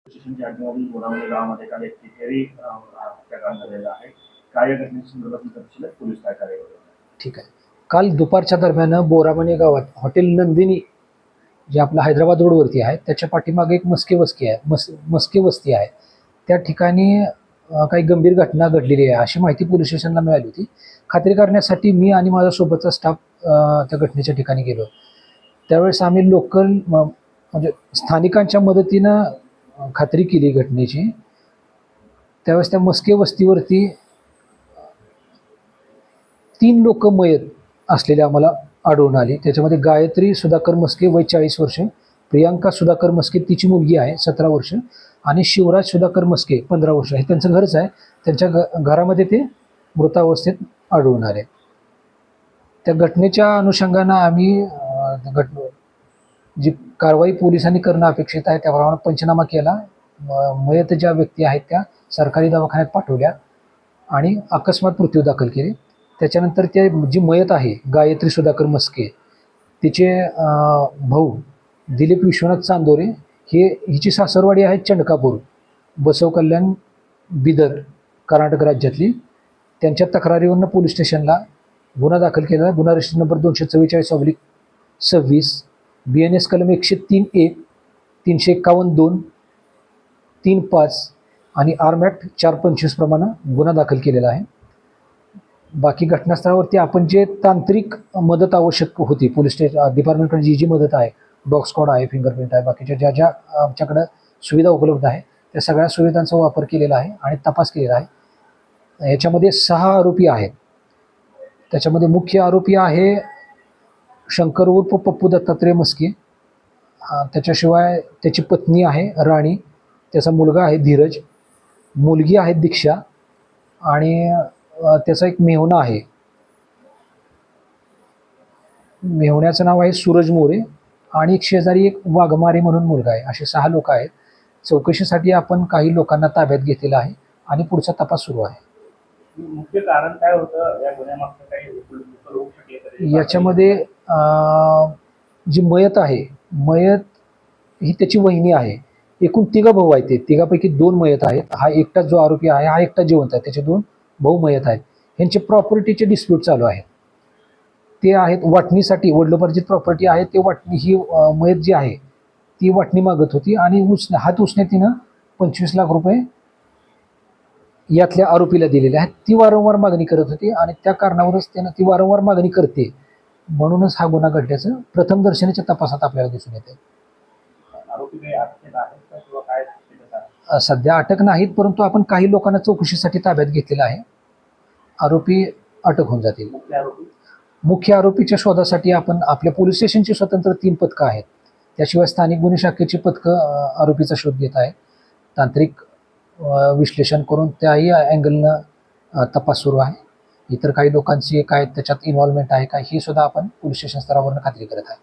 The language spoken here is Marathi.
स्टेशनच्या हद्दीमधील बोरावणे गावामध्ये काल एक तिहेरी हत्याकांड झालेला आहे. काय या घटनेसंदर्भातील तपशील पोलीस काय कार्यवाही करत आहेत? ठीक आहे. काल दुपारच्या दरम्यान बोरामणे गावात हॉटेल नंदिनी जे आपलं हैदराबाद रोडवरती आहे त्याच्या पाठीमागे एक मस्के वस्ती आहे. त्या ठिकाणी काही गंभीर घटना घडलेली आहे अशी माहिती पोलीस स्टेशनला मिळाली होती. खात्री करण्यासाठी मी आणि माझ्या सोबतचा स्टाफ त्या घटनेच्या ठिकाणी गेलो. त्यावेळेस आम्ही लोकल म्हणजे स्थानिकांच्या मदतीनं खात्री केली घटनेची. त्यावेळेस त्या मस्के वस्तीवरती 3 लोक मयत असलेले आम्हाला आढळून आली. त्याच्यामध्ये गायत्री सुधाकर मस्के वय 40 वर्ष, प्रियांका सुधाकर मस्के तिची मुलगी आहे 17 वर्ष आणि शिवराज सुधाकर मस्के 15 वर्ष. हे त्यांचं घरच आहे. त्यांच्या घरामध्ये ते मृतावस्थेत आढळून आले. त्या घटनेच्या अनुषंगानं आम्ही जी कारवाई पोलिसांनी करणं अपेक्षित आहे त्याप्रमाणे पंचनामा केला. मयत ज्या व्यक्ती आहेत त्या सरकारी दवाखान्यात पाठवल्या आणि अकस्मात मृत्यू दाखल केले. त्याच्यानंतर ते जी मयत आहे गायत्री सुधाकर मस्के तिचे भाऊ दिलीप विश्वनाथ चांदोरे हिची सासरवाडी आहे चंडकापूर, बसव कल्याण, बिदर, कर्नाटक राज्यातली. त्यांच्या तक्रारीवरनं पोलीस स्टेशनला गुन्हा दाखल केला. गुन्हा रजिस्टर नंबर 244/26 BNS कलम 103(1), 351(2), 3(5) आणि आर्म ॲक्ट 425 प्रमाणे गुन्हा दाखल केलेला आहे. बाकी घटनास्थळावरती आपण जे तांत्रिक मदत आवश्यक होती पोलीस डिपार्टमेंटकडे जी मदत आहे, डॉग स्क्वॉड आहे, फिंगरप्रिंट आहे, बाकीच्या ज्या ज्या आमच्याकडं सुविधा उपलब्ध आहे त्या सगळ्या सुविधांचा वापर केलेला आहे आणि तपास केलेला आहे. याच्यामध्ये 6 आरोपी आहेत. त्याच्यामध्ये मुख्य आरोपी आहे शंकर उर्फ पप्पू दत्तात्रय मस्के. त्याच्याशिवाय त्याची पत्नी आहे राणी, त्याचा मुलगा आहे धीरज, मुलगी आहे दीक्षा आणि त्याचा एक मेहुणा आहे. मेहुण्याचं नाव आहे सूरज मोरे आणि एक शेजारी एक वाघमारे म्हणून मुलगा आहे. असे 6 लोक आहेत. चौकशीसाठी आपण काही लोकांना ताब्यात घेतलेलं आहे आणि पुढचा तपास सुरू आहे. मुख्य कारण काय होतं या गुन्ह्यामागचं? काही होऊ शकले याच्यामध्ये जी मयत आहे, मयत ही त्याची वहिनी आहे. एकूण 3 भाऊ आहेत. ते 3पैकी 2 मयत आहेत. हा एकटा जो आरोपी आहे हा एकटा जिवंत आहे. त्याचे 2 भाऊ मयत आहेत. यांचे प्रॉपर्टीचे डिस्प्यूट चालू आहेत. ते आहेत वाटणीसाठी वडिलोपार्जित प्रॉपर्टी आहे. ते वाटणी ही मयत जी आहे ती वाटणी मागत होती आणि हात उसने तिनं 25 लाख रुपये यातल्या आरोपीला दिलेले आहेत. ती वारंवार मागणी करत होती आणि त्या कारणावरच त्यानं ती वारंवार मागणी करते म्हणूनच हा गुन्हा घडल्याचं प्रथम दर्शनाच्या तपासात आपल्याला दिसून येते. सध्या अटक नाहीत, परंतु आपण काही लोकांना चौकशीसाठी ताब्यात घेतलेला आहे. आरोपी अटक होऊन जातील. मुख्य आरोपीच्या शोधासाठी आपण आपल्या पोलीस स्टेशनची स्वतंत्र 3 पथकं आहेत. त्याशिवाय स्थानिक गुन्हे शाखेची पथकं आरोपीचा शोध घेत आहेत. तांत्रिक विश्लेषण करून त्याही अँगलनं तपास सुरू आहे. इतर काही लोकांची काय त्याच्यात इन्व्हॉल्वमेंट आहे काय ही सुद्धा आपण पोलीस स्टेशन स्तरावरून खात्री करत आहे.